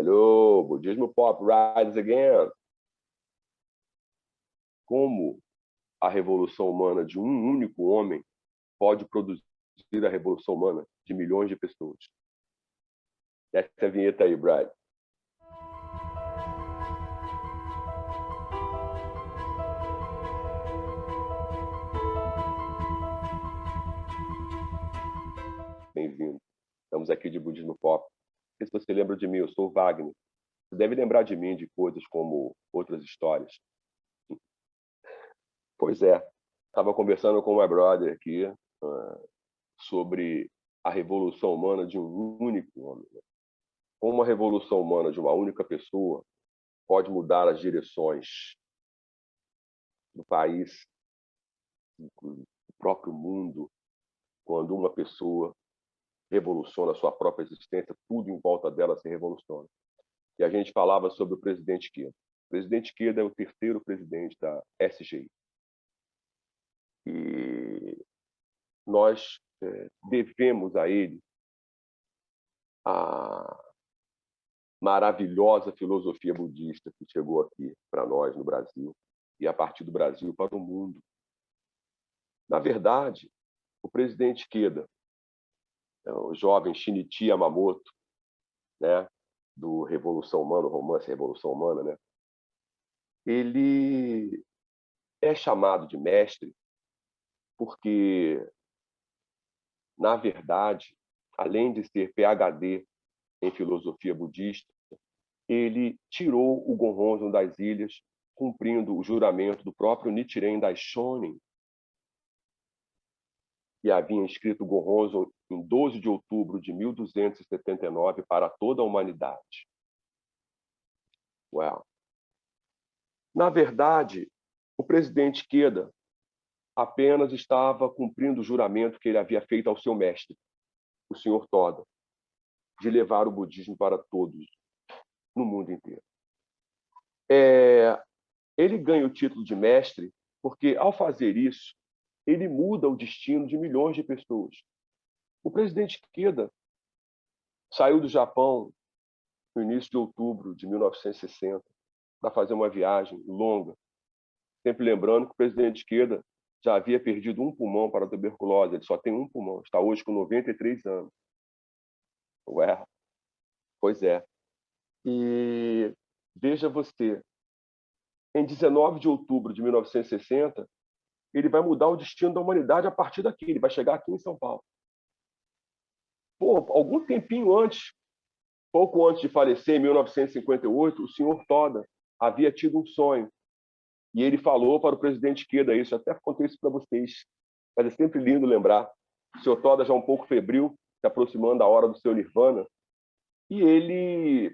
Hello, Budismo Pop, rise again. Como a revolução humana de um único homem pode produzir a revolução humana de milhões de pessoas? Essa é a vinheta aí, Brad. Bem-vindo. Estamos aqui de Budismo Pop. Não sei se você lembra de mim, eu sou o Wagner. Você deve lembrar de mim de coisas como outras histórias. Pois é, estava conversando com o my brother aqui sobre a revolução humana de um único homem. Como a revolução humana de uma única pessoa pode mudar as direções do país, do próprio mundo, quando uma pessoa revoluciona a sua própria existência, tudo em volta dela se revoluciona. E a gente falava sobre o presidente Queda. O presidente Queda é o terceiro presidente da SGI. E nós devemos a ele a maravilhosa filosofia budista que chegou aqui para nós no Brasil e a partir do Brasil para o mundo. Na verdade, o presidente Queda, o jovem Shinichi Yamamoto, né, do Revolução Humana, o romance Revolução Humana, né, ele é chamado de mestre porque, na verdade, além de ser PhD em filosofia budista, ele tirou o Gohonzon das ilhas, cumprindo o juramento do próprio Nichiren Daishonin, que havia escrito o Gohonzon em 12 de outubro de 1279 para toda a humanidade. Well, na verdade, o presidente Queda apenas estava cumprindo o juramento que ele havia feito ao seu mestre, o Sr. Toda, de levar o budismo para todos, no mundo inteiro. Ele ganha o título de mestre porque, ao fazer isso, ele muda o destino de milhões de pessoas. O presidente Queda saiu do Japão no início de outubro de 1960 para fazer uma viagem longa, sempre lembrando que o presidente Queda já havia perdido um pulmão para a tuberculose, ele só tem um pulmão, está hoje com 93 anos. Ué, pois é. E veja você, em 19 de outubro de 1960, ele vai mudar o destino da humanidade a partir daqui, ele vai chegar aqui em São Paulo. Pô, algum tempinho antes, pouco antes de falecer, em 1958, o senhor Toda havia tido um sonho. E ele falou para o presidente Queda isso, até contei isso para vocês, mas é sempre lindo lembrar. O senhor Toda já um pouco febril, se aproximando da hora do seu nirvana, e ele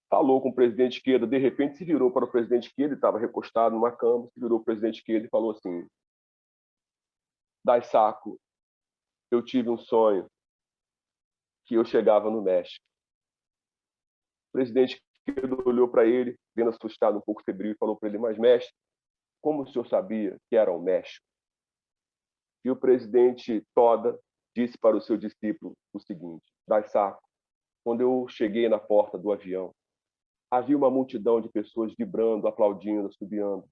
falou com o presidente Queda, de repente se virou para o presidente Queda, ele estava recostado numa cama, se virou para o presidente Queda e falou assim: Daisaku, eu tive um sonho que eu chegava no México. O presidente Queda olhou para ele, vendo assustado, um pouco febril, e falou para ele: mas mestre, como o senhor sabia que era o México? E o presidente Toda disse para o seu discípulo o seguinte: Daisaku, quando eu cheguei na porta do avião, havia uma multidão de pessoas vibrando, aplaudindo, assobiando.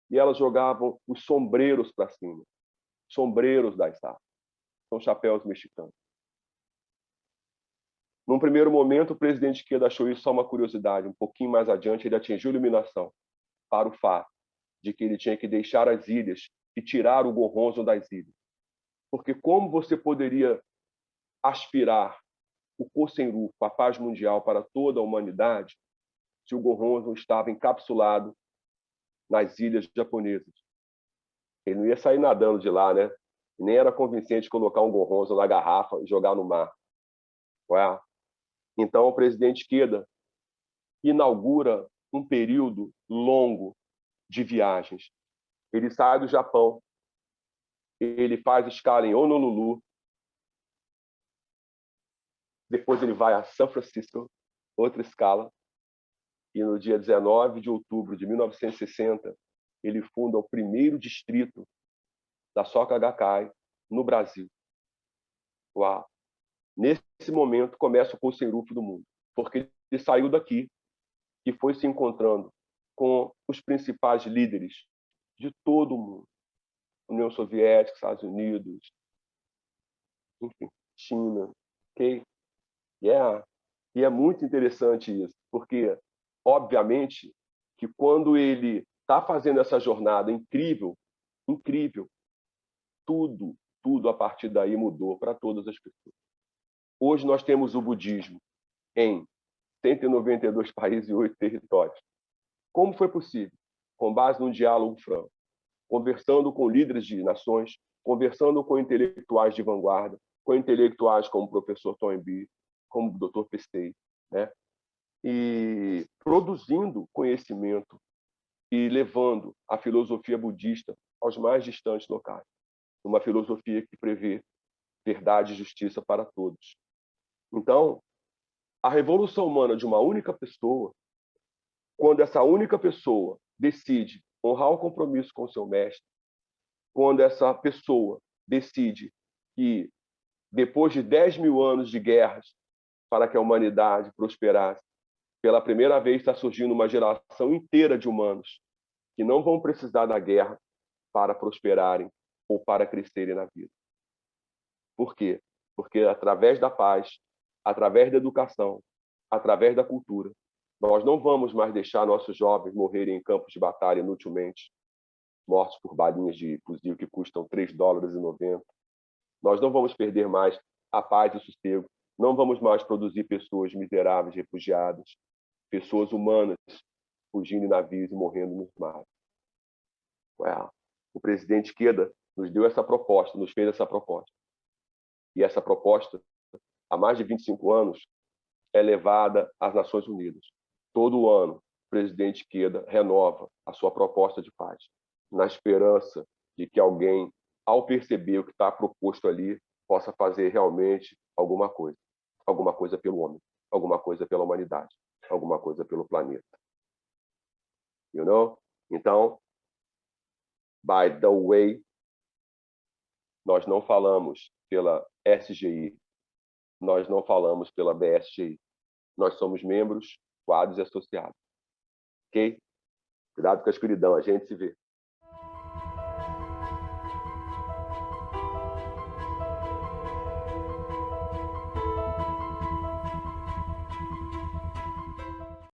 E elas jogavam os sombreros para cima. Sombreros Daisaku. São chapéus mexicanos. Num primeiro momento, o presidente Queda achou isso só uma curiosidade. Um pouquinho mais adiante, ele atingiu iluminação para o fato de que ele tinha que deixar as ilhas e tirar o Gohonzon das ilhas. Porque como você poderia aspirar o Kosen-Rufu, a paz mundial para toda a humanidade, se o Gohonzon estava encapsulado nas ilhas japonesas? Ele não ia sair nadando de lá, né? Nem era convincente colocar um Gohonzon na garrafa e jogar no mar. Ué? Então, o presidente Queda inaugura um período longo de viagens. Ele sai do Japão, ele faz escala em Honolulu, depois ele vai a São Francisco, outra escala, e no dia 19 de outubro de 1960, ele funda o primeiro distrito da Soka Gakkai no Brasil. Uau! Nesse momento começa o Kosen-Rufu do mundo. porque ele saiu daqui e foi se encontrando com os principais líderes de todo o mundo. União Soviética, Estados Unidos, enfim, China, ok? E é muito interessante isso, porque, obviamente, que quando ele está fazendo essa jornada incrível, incrível, tudo a partir daí mudou para todas as pessoas. Hoje nós temos o budismo em 192 países e 8 territórios. Como foi possível? Com base num diálogo franco, conversando com líderes de nações, conversando com intelectuais de vanguarda, com intelectuais como o professor Toynbee, como o Dr. Pestay, né? E produzindo conhecimento e levando a filosofia budista aos mais distantes locais. Uma filosofia que prevê verdade e justiça para todos. Então, a revolução humana de uma única pessoa, quando essa única pessoa decide honrar o compromisso com o seu mestre, quando essa pessoa decide que, depois de 10 mil anos de guerras, para que a humanidade prosperasse, pela primeira vez está surgindo uma geração inteira de humanos que não vão precisar da guerra para prosperarem ou para crescerem na vida. Por quê? Porque através da paz, através da educação, através da cultura, nós não vamos mais deixar nossos jovens morrerem em campos de batalha inutilmente, mortos por balinhas de fuzil que custam $3,90. Nós não vamos perder mais a paz e o sossego. Não vamos mais produzir pessoas miseráveis, refugiadas, pessoas humanas fugindo em navios e morrendo nos mares. O presidente Queda nos deu essa proposta, nos fez essa proposta. E essa proposta, há mais de 25 anos, é levada às Nações Unidas. Todo ano, o presidente Queda renova a sua proposta de paz, na esperança de que alguém, ao perceber o que está proposto ali, possa fazer realmente alguma coisa pelo homem, alguma coisa pela humanidade, alguma coisa pelo planeta. You know? Então, by the way, nós não falamos pela SGI, nós não falamos pela BSGI. Nós somos membros, quadros e associados. Ok? Cuidado com a escuridão, a gente se vê.